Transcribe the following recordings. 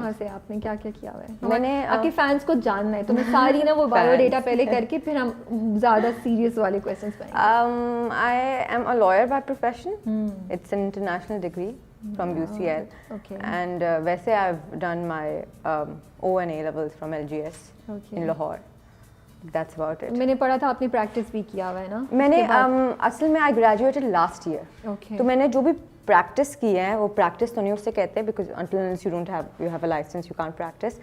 कहाँ से आपने क्या क्या किया हुआ है? मैंने आपके फैंस को जानना है तो मैं सारी ना वो बायोडेटा पहले करके फिर हम ज़्यादा सीरियस वाले क्वेश्चंस पाएंगे। I am a lawyer by profession. It's an international degree from UCL. Okay. And वैसे I've done my O and A levels from LGS in Lahore. That's about it. मैंने पढ़ा था आपने प्रैक्टिस भी किया हुआ है ना? मैंने असल में I graduated last year. Okay. तो मैंने जो भी प्रैक्टिस की है वो प्रैक्टिस तो नहीं उससे कहते हैं because until unless you have a license you can't practice.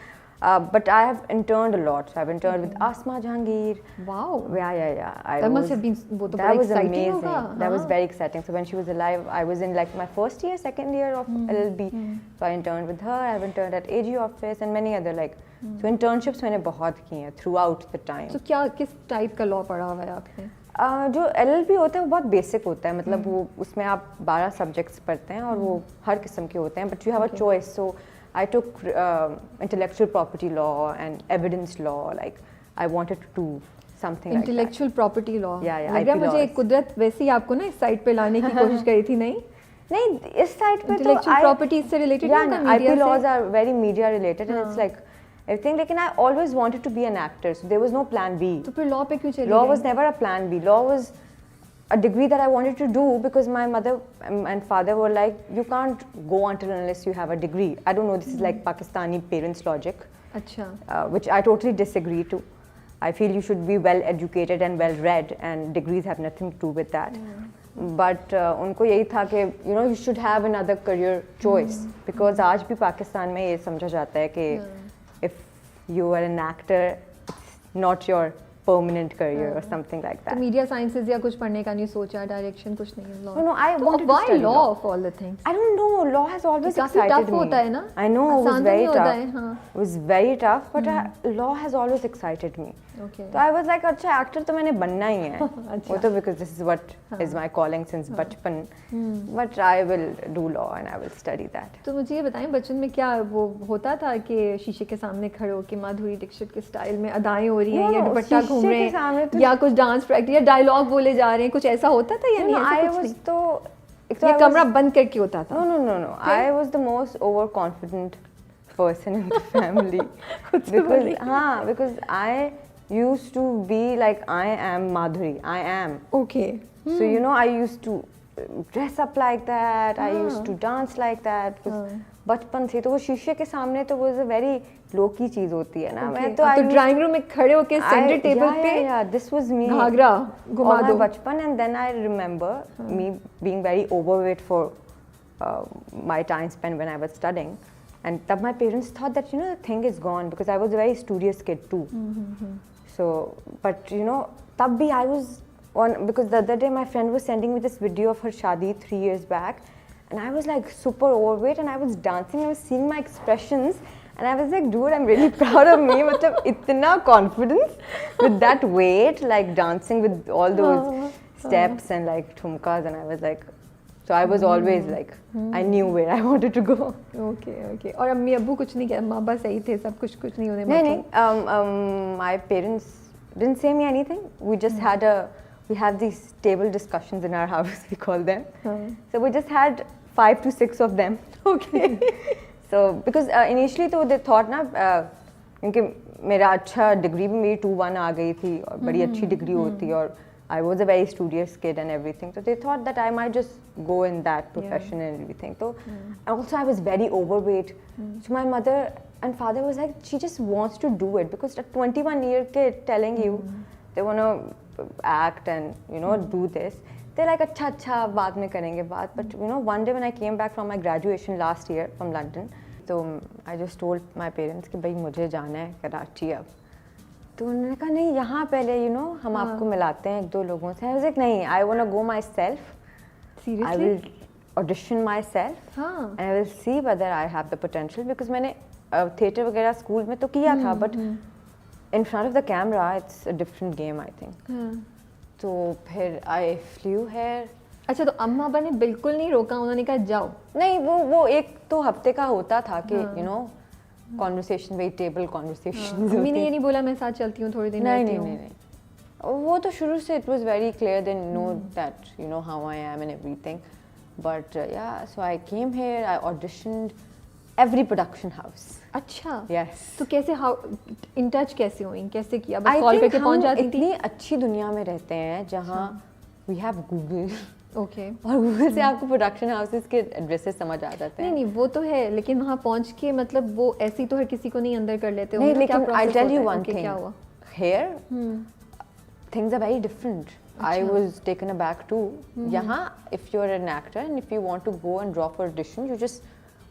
But I have interned a lot. So I've interned with Asma Jahangir. Wow. Yeah. That must have been वो तो that बड़ा was exciting amazing. होगा. That was very exciting. So when she was alive, I was in like my first year, second year of LLB. So I interned with her. I've interned at AG office and many other like. So internships मैंने बहुत की हैं throughout the time. तो क्या किस type का law पढ़ा हुआ है आपने? जो LLB होता है वो बहुत बेसिक होता है मतलब वो उसमें आप 12 सब्जेक्ट्स पढ़ते हैं और वो हर किस्म के होते हैं but you have a choice so I took intellectual property law and evidence law like I wanted to do something like that. Intellectual property law. Yeah, लग रहा है मुझे कुदरत वैसे ही आपको ना इस साइड पे लाने की कोशिश करी थी नहीं इस साइड पे intellectual property से related yeah, नहीं no, media IP laws से? are very media related and it's like everything लेकिन I always wanted to be an actor so there was no plan B. तो फिर law पे क्यों चली? Law was never a plan B. Law was a degree that I wanted to do because my mother and father were like, you can't go until unless you have a degree. I don't know, this is like Pakistani parents' logic, अच्छा. which I totally disagree to. I feel you should be well educated and well read, and degrees have nothing to do with that. But उनको यही था कि you should have another career choice because आज भी पाकिस्तान में ये समझा जाता है कि if you are an actor, it's not your permanent career or something like that. तो मीडिया साइंसेज या कुछ पढ़ने का नहीं सोचा डायरेक्शन कुछ नहीं है law? No, I wanted to why study law law of all the things? I don't know. Law has always काफी excited tough me. होता है ना? I know it was आसान तो very नहीं होता tough. है, हाँ. It was very tough, but law has always excited me. Okay. So I was like, अच्छा actor तो मैंने बनना ही है. अच्छा. वो तो because this is what is my calling since बचपन. But I will do law and I will study that. तो मुझे ये बताएं बचपन में क्या वो होता था कि शीशे के सामने खड़े होकर माधुरी दीक्षित के स्टाइल में अदाएं हो रही हैं या दुपट्टा घूम रहे हैं या कुछ डांस प्रैक्टिस या डायलॉग बोले जा रहे हैं कुछ ऐसा होता था या नहीं? I was तो ये कमरा बंद करके होता था? No. I was the most overconfident person in the family because I used to be like I am Madhuri. I am. Okay. So I used to dress up like that. I used to dance like that. बचपन से तो वो शीशे के सामने तो वो very low की चीज होती है ना. मैं तो ड्राइंग रूम में खड़े होके सेंटर टेबल पे yeah, this was me. घाघरा घुमा दो. बचपन and then I remember me being very overweight for my time spent when I was studying. And तब my parents thought that the thing is gone because I was a very studious kid too. So but तब भी I was on because the other day my friend was sending me this video of her shadi 3 years back and I was like super overweight and I was dancing. I was seeing my expressions and I was like, dude, I'm really proud of me. मतलब इतना confidence with that weight, like dancing with all those steps and like ठुमकास and I was like. So I was always like, I knew where I wanted to go. Okay. और अम्मी अब्बू कुछ नहीं किया, माँ बाप सही थे, सब कुछ नहीं होने नहीं. My parents didn't say me anything. We just we have these table discussions in our house. We call them. So we just had 5 to 6 of them. Okay. So because initially तो they thought ना क्योंकि मेरा अच्छा degree भी मेरी 2-1 आ गई थी और बड़ी अच्छी डिग्री होती और I was a very studious kid and everything. So they thought that I might just go in that profession and everything. So also I was very overweight. So my mother and father was like, she just wants to do it because a 21-year kid telling you they want to act and do this. They're like, अच्छा बाद में करेंगे बात. But one day when I came back from my graduation last year from London, so I just told my parents कि भाई मुझे जाना है कराची अब. तो उन्होंने कहा नहीं यहाँ पहले हम आपको मिलाते हैं 1-2 लोगों से. I was like नहीं, I want to go myself. Seriously? I will audition myself and I will see whether I have the potential because मैंने theatre वगैरह स्कूल में तो किया था but in front of the camera it's a different game I think. तो फिर I flew here. अच्छा तो अम्मा अब्बा ने बिल्कुल नहीं रोका, उन्होंने कहा जाओ? नहीं वो 1 तो हफ्ते का होता था कि conversation, very table conversations. Mummy ने ये नहीं बोला मैं साथ चलती हूँ थोड़ी दिन रहती हूँ? नहीं वो तो शुरू से it was very clear they know that how I am and everything. But yeah, so I came here, I auditioned. every production house. अच्छा Yes. तो कैसे हाउ इन टच कैसे हुई, कैसे किया, बस I कॉल think करके पहुंच हम जाती थी? इतनी अच्छी दुनिया में रहते हैं जहाँ we have Google ओके और गूगल से आपको प्रोडक्शन हाउसेस के एड्रेसेस समझ आ जाते हैं. नहीं वो तो है, लेकिन वहाँ पहुँच के मतलब वो ऐसी तो हर किसी को नहीं अंदर कर लेते नहीं, होंगे ना, क्या लेकिन I'll process tell होता you है? one Okay, thing. क्या हुआ? Here things are very different. I was taken aback too. यहाँ if you're an actor and if you want to go and draw for audition, you just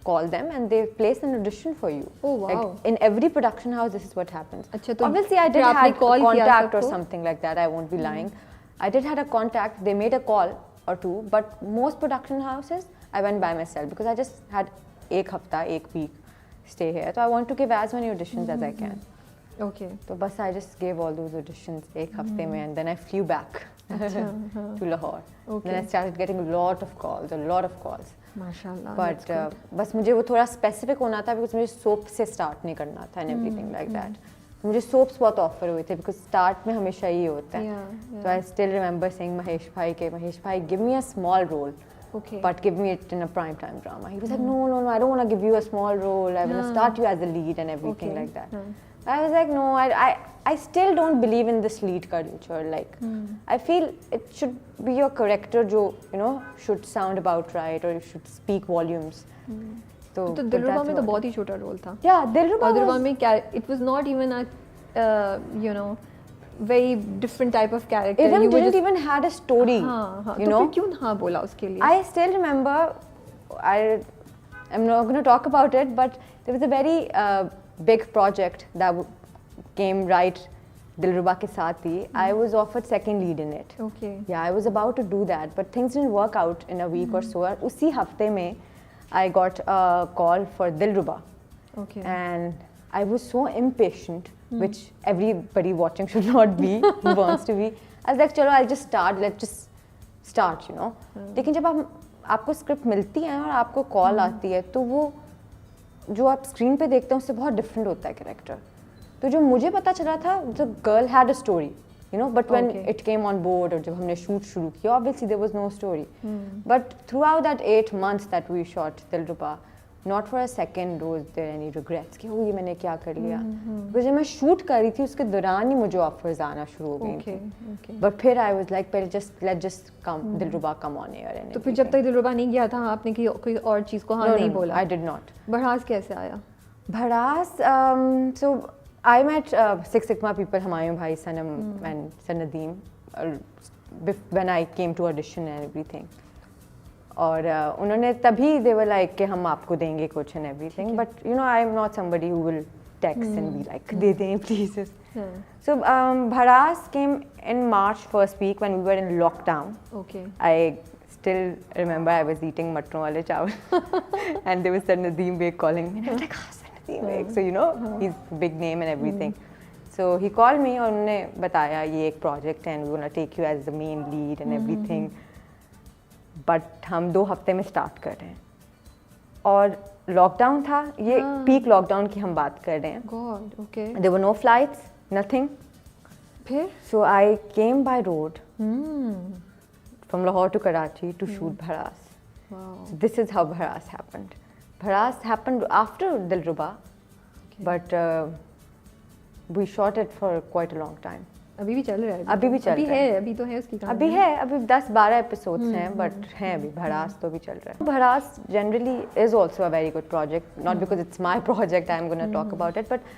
call them and they place an audition for you. Oh, wow. Like in every production house, this is what happens. अच्छा, तो Obviously, I फिर did आपने have a call किया contact or सबको? something like that. I won't be lying. I did had a contact. They made a call or two, but most production houses, I went by myself because I just had एक हफ्ता, एक week stay here. So I want to give as many auditions as I can. Okay So बस I just gave all those auditions एक हफ्ते में and then I flew back to Lahore. Okay. Then I started getting a lot of calls. माशाल्लाह. But बस मुझे वो थोड़ा specific होना था because मुझे soap से start नहीं करना था and everything like that. मुझे soaps बहुत offer हुए थे because start में हमेशा ये होता है. Yeah, So I still remember saying Mahesh bhai, give me a small role. Okay. But give me it in a prime time drama. He was like, no, I don't want to give you a small role. I want to start you as a lead and everything like that. I was like, no, I still don't believe in this lead culture. Like, I feel it should be your character जो, should sound about right or should speak volumes. तो दिलरुबा में तो बहुत ही छोटा role था. Yeah, दिलरुबा में it was not even a very different type of character. It You were didn't just- even had a story. हाँ, you तो know. फिर क्यों हाँ बोला उसके लिए? I still remember, I'm not going to talk about it, but there was a very big project that came right Dilruba ke saath hi. I was offered second lead in it. Okay. Yeah, I was about to do that, but things didn't work out in a week or so. और उसी हफ्ते में I got a call for Dilruba. Okay. And I was so impatient, which everybody watching should not be, who wants to be. I was like, चलो, I'll just start, let's just start, लेकिन जब आपको script मिलती है और आपको call आती है, तो वो जो आप स्क्रीन पे देखते हैं उससे बहुत डिफरेंट होता है कैरेक्टर. तो जो मुझे पता चला था, the girl had a story, but when Okay. It came on board और जब हमने शूट शुरू किया, obviously there was no story. But throughout that 8 months that we shot Dilruba, not for a second was there any regrets कि ये मैंने क्या कर लिया. बिकॉज जब मैं शूट कर रही थी उसके दौरान ही मुझे ऑफर्स आना शुरू हो गई Okay. थी. Okay. बट फिर आई वाज लाइक पहले let's just come Dilruba come on air. And तो फिर जब तक दिलरुबा नहीं गया था, आपने कोई और चीज़ को हाँ नहीं बोला? I did not. बरहास कैसे आया? Bharas, so I met Six Sigma people, Humayun Bhai, Sanam and Sanadeem, when I came to audition and everything. और उन्होंने तभी they were like कि हम आपको देंगे कुछ and everything. But I am not somebody who will text and be like दे दें please. So Bharas came in March first week when we were in lockdown. Okay. I still remember I was eating matron wale chawal and there was Sanadeem Beg calling me and I was like, Sanadeem Beg. So he's big name and everything. So he called me और उन्होंने बताया ये एक project है and we want to take you as the main lead and everything. But हम 2 हफ्ते में start कर रहे हैं और लॉकडाउन था, ये पीक लॉकडाउन की हम बात कर रहे हैं. God, okay. There were no flights, nothing. फिर? So I came by road from Lahore to Karachi to shoot Bharas. Wow. So this is how Bharas happened. Bharas happened after Dilruba, but we shot it for quite a long time. अभी भी चल रहा है? अभी भी चल रहा है. अभी तो है उसकी कहानी. अभी है, अभी 10-12 एपिसोड्स हैं, बट हैं अभी. भड़ास तो भी चल रहा है. भड़ास generally is also a very good project, not because it's my project I'm going to talk about it, but